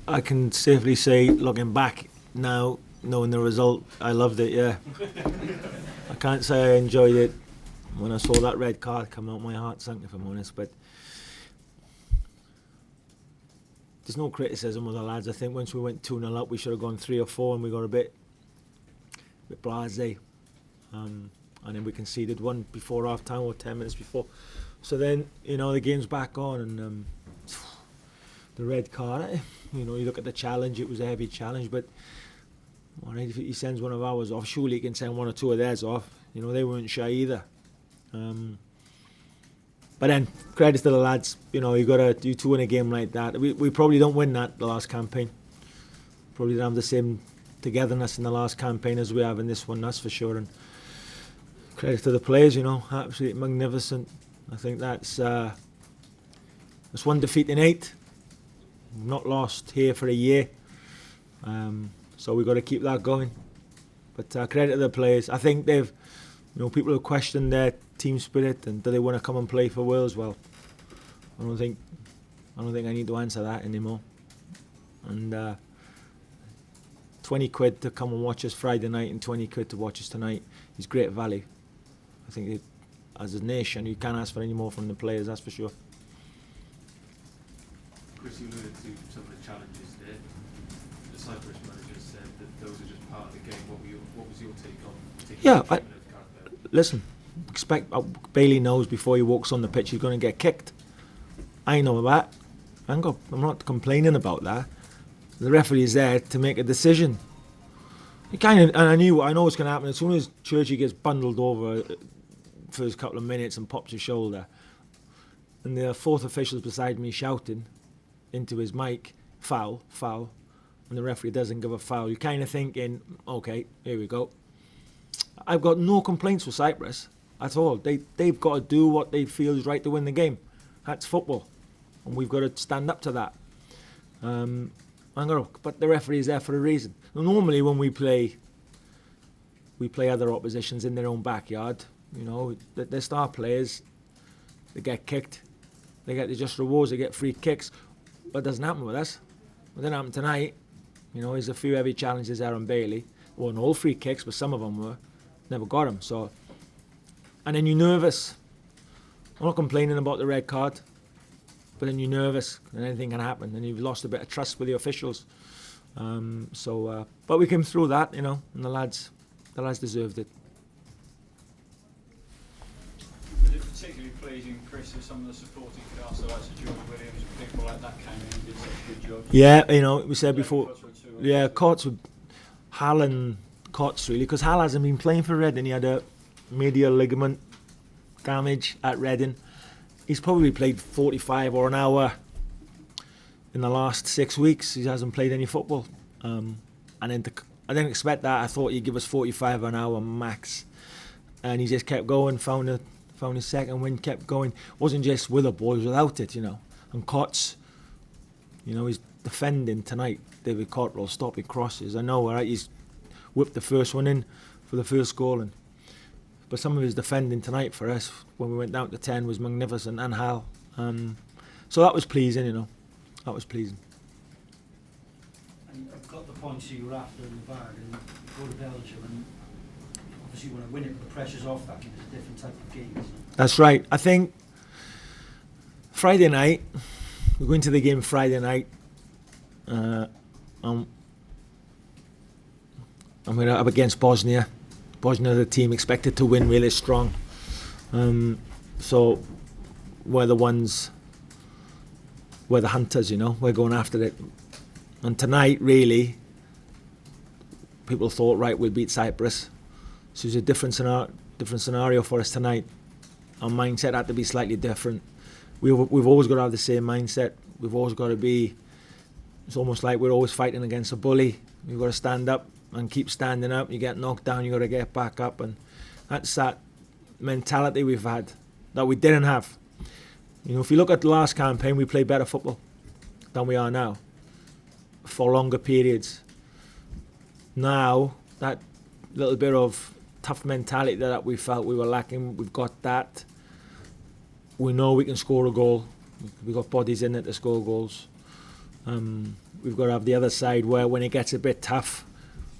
I can safely say, looking back now, knowing the result, I loved it, yeah. I can't say I enjoyed it. When I saw that red card come out, my heart sank, if I'm honest. But there's no criticism of the lads. I think once we went 2-0 up, we should have gone 3 or 4, and we got a bit blasé. And then we conceded one before half time, or 10 minutes before. So then, the game's back on, and the red card, you look at the challenge, it was a heavy challenge, but if he sends one of ours off, surely he can send 1 or 2 of theirs off. They weren't shy either. But then, credit to the lads, you got to do 2 in a game like that. We probably don't win that the last campaign. Probably don't have the same togetherness in the last campaign as we have in this one, that's for sure. And credit to the players, absolutely magnificent. I think that's 1 defeat in 8. We've not lost here for a year. So we've got to keep that going. But credit to the players. I think they've, people have questioned their team spirit and do they want to come and play for Wales? Well, I don't think I need to answer that anymore. And 20 quid to come and watch us Friday night and 20 quid to watch us tonight is great value. I think as a nation, you can't ask for any more from the players, that's for sure. Chris, you alluded to some of the challenges there. The Cyprus manager said that those are just part of the game. What was your take on listen, Bailey knows before he walks on the pitch he's going to get kicked. I know that. I'm not complaining about that. The referee is there to make a decision. And I know what's going to happen. As soon as Churchy gets bundled over first couple of minutes and pops his shoulder, and the fourth official's beside me shouting into his mic, foul, and the referee doesn't give a foul, you're kind of thinking, okay, here we go. I've got no complaints with Cyprus at all. They've got to do what they feel is right to win the game. That's football, and we've got to stand up to that. But the referee is there for a reason. Normally when we play other oppositions in their own backyard, their star players, they get kicked, they get just rewards, they get free kicks. But it doesn't happen with us. It didn't happen tonight. There's a few heavy challenges there on Bailey. Wasn't all free kicks, but some of them were. Never got them. So, and then you're nervous. I'm not complaining about the red card, but then you're nervous, and anything can happen, and you've lost a bit of trust with the officials. But we came through that, and the lads deserved it. Was it particularly pleasing, Chris, that some of the supporting cast, the likes of George Williams and people like that came in and did such a good job? Yeah, we said before. Cots with Hal and Cots really, because Hal hasn't been playing for Reading. He had a medial ligament damage at Reading. He's probably played 45 or an hour in the last 6 weeks. He hasn't played any football. And then I didn't expect that. I thought he'd give us 45 an hour max. And he just kept going, found his second win, kept going. Wasn't just with a ball, he was without it, And Cots, he's defending tonight. David Cottrell stopping crosses. I know, right? He's whipped the first one in for the first goal. But some of his defending tonight for us, when we went down to 10, was magnificent, and Hal. So that was pleasing, That was pleasing. And I've got the points you were after in the bag, and you go to Belgium, and obviously you want to win it, but the pressure's off that game. It's a different type of game, isn't it? That's right. I think Friday night, we're going to the game Friday night. And we're up against Bosnia. Bosnia, the team expected to win really strong. So we're the hunters, we're going after it. And tonight, really, people thought, right, we'll beat Cyprus. So it's a different scenario for us tonight. Our mindset had to be slightly different. We've always got to have the same mindset. We've always got to be, it's almost like we're always fighting against a bully. We've got to stand up and keep standing up. You get knocked down, you got to get back up. And that's that mentality we've had that we didn't have. If you look at the last campaign, we played better football than we are now for longer periods. Now, that little bit of tough mentality that we felt we were lacking, we've got that. We know we can score a goal. We've got bodies in it to score goals. we've got to have the other side where when it gets a bit tough,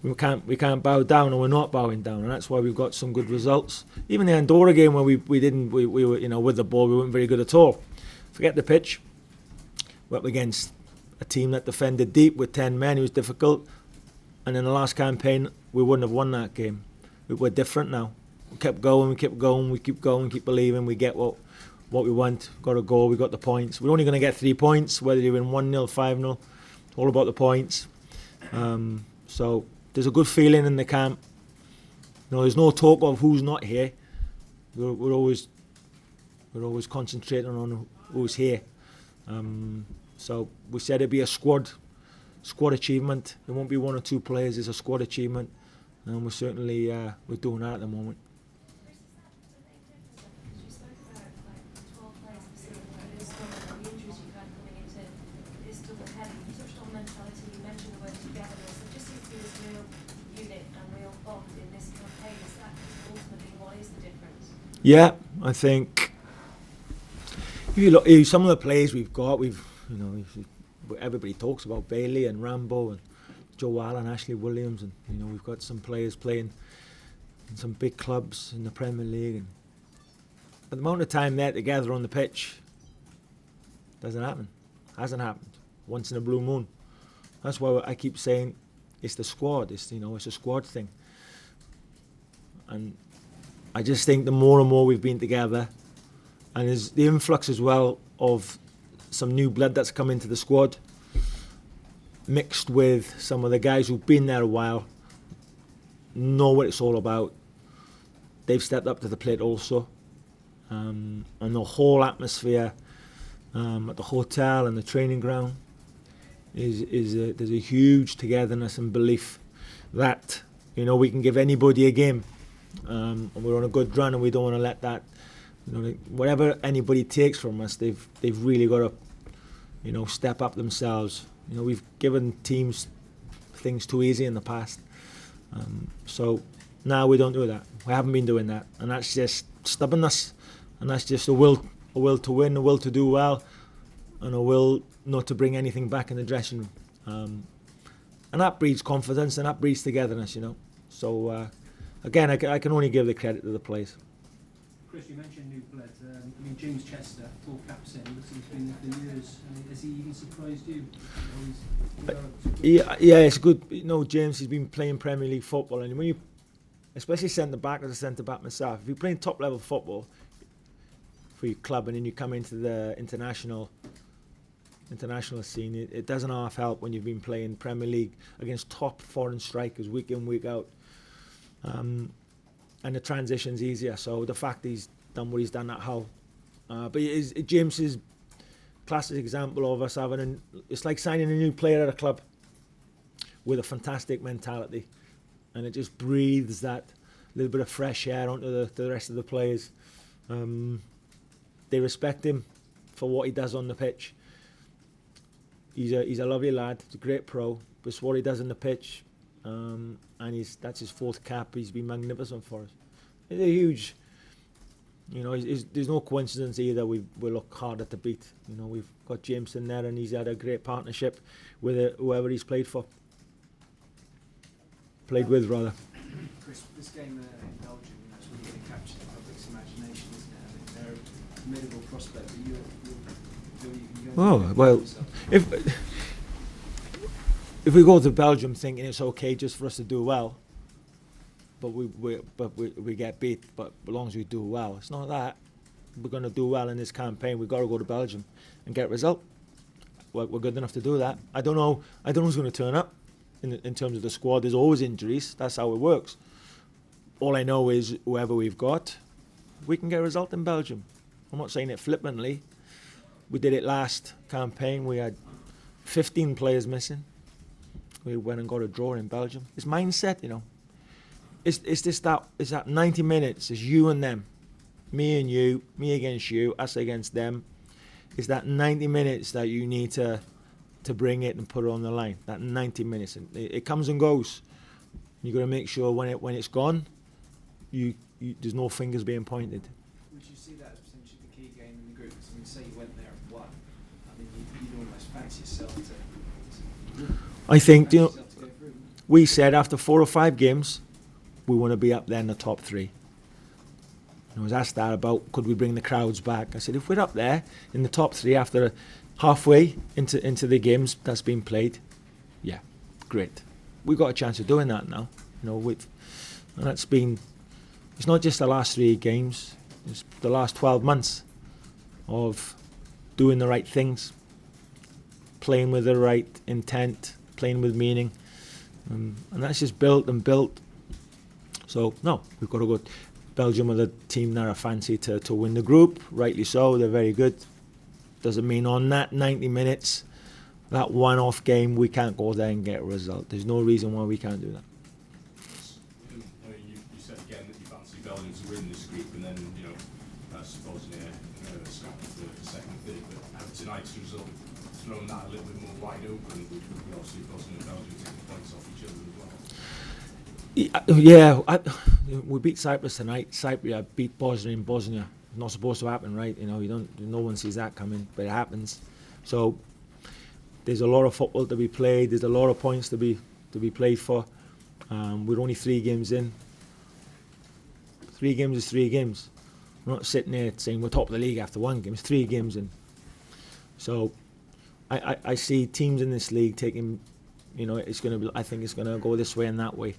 we can't bow down, and we're not bowing down, and that's why we've got some good results. Even the Andorra game where we were, you know, with the ball, we weren't very good at all. Forget the pitch. We're up against a team that defended deep with 10 men. It was difficult. And in the last campaign, we wouldn't have won that game. We're different now. We kept going, we keep believing. We get what we want. Got a goal, we got the points. We're only going to get 3 points, whether you win 1-0, 5-0. All about the points. So there's a good feeling in the camp. You know, there's no talk of who's not here. We're always concentrating on who's here. So we said it'd be a squad achievement. It won't be 1 or 2 players. It's a squad achievement, and we're certainly we're doing that at the moment. You spoke about like 12 players this season, and the injuries you've had coming into this double header. You touched on mentality. You mentioned the word togetherness. It just seems to be this real unit and real bond in this campaign. Is that ultimately what is the difference? Yeah, I think if you look, some of the players we've got, everybody talks about Bailey and Rambo and Joe Allen, Ashley Williams, and you know, we've got some players playing in some big clubs in the Premier League, and but the amount of time they're together on the pitch hasn't happened once in a blue moon. That's why I keep saying it's the squad. It's a squad thing, and I just think the more and more we've been together, and there's the influx as well of some new blood that's come into the squad, mixed with some of the guys who've been there a while, know what it's all about. They've stepped up to the plate also, and the whole atmosphere at the hotel and the training ground there's a huge togetherness and belief that, you know, we can give anybody a game, and we're on a good run, and we don't want to let that, you know, whatever anybody takes from us, they've really got to, you know, step up themselves. You know, we've given teams things too easy in the past, so now we don't do that. We haven't been doing that, and that's just stubbornness, and that's just a will to win, a will to do well, and a will not to bring anything back in the dressing room, and that breeds confidence, and that breeds togetherness, you know. So again, I can only give the credit to the players. Chris, you mentioned new blood. James Chester, 4 caps in, looks like he's been there for years. Has he even surprised you? Yeah, it's good. You know, James, he's been playing Premier League football, and when you, especially centre back, as a centre back myself, if you're playing top level football for your club, and then you come into the international scene, it doesn't half help when you've been playing Premier League against top foreign strikers week in, week out. And the transition's easier. So the fact he's done what he's done at Hull, but James is classic example of us having it's like signing a new player at a club with a fantastic mentality, and it just breathes that little bit of fresh air onto the rest of the players. They respect him for what he does on the pitch. He's a lovely lad. He's a great pro. But it's what he does on the pitch. And that's his 4th cap. He's been magnificent for us. It's a huge, you know, there's no coincidence either. We look harder to beat. You know, we've got James in there, and he's had a great partnership with whoever he's played with, rather. Chris, this game in Belgium, that's really going to capture the public's imagination, isn't it? I mean, they're a formidable prospect, but you can go. Oh well, if we go to Belgium thinking it's okay just for us to do well, but we get beat, but as long as we do well, it's not that. We're going to do well in this campaign. We've got to go to Belgium and get a result. We're good enough to do that. I don't know who's going to turn up in terms of the squad. There's always injuries. That's how it works. All I know is whoever we've got, we can get a result in Belgium. I'm not saying it flippantly. We did it last campaign. We had 15 players missing. We went and got a draw in Belgium. It's mindset, you know. It's that 90 minutes. It's you and them, me and you, me against you, us against them. It's that 90 minutes that you need to bring it and put it on the line. That 90 minutes, and it comes and goes. You got to make sure when it's gone, there's no fingers being pointed. Would you see that as potentially the key game in the group? Because I mean, say you went there and won. I mean, you'd almost fancy yourself to I think, you know, Matches have to go through. we said after 4 or 5 games, we want to be up there in the top 3. I was asked that about could we bring the crowds back. I said if we're up there in the top 3 after halfway into the games that's been played, yeah, great. We've got a chance of doing that now. You know, and that's been. It's not just the last 3 games. It's the last 12 months of doing the right things, playing with the right intent, playing with meaning, and that's just built and built. So no, we've got to go. Belgium are the team that I fancy to win the group, rightly so, they're very good. Doesn't mean on that 90 minutes, that one-off game, we can't go there and get a result. There's no reason why we can't do that. I mean, you said again that you fancy Belgium to win this group, and then, you know, I suppose Scotland for the second, third, but have tonight's result thrown that a little bit more wide open, which would also, of course, Belgium taking points off each other as well. Yeah, we beat Cyprus tonight. Cyprus beat Bosnia in Bosnia. Not supposed to happen, right? You know, no one sees that coming, but it happens. So there's a lot of football to be played. There's a lot of points to be played for. We're only 3 games in. 3 games is 3 games. We're not sitting there saying we're top of the league after 1 game. It's 3 games in. So I see teams in this league taking. You know, it's going to be. I think it's going to go this way and that way.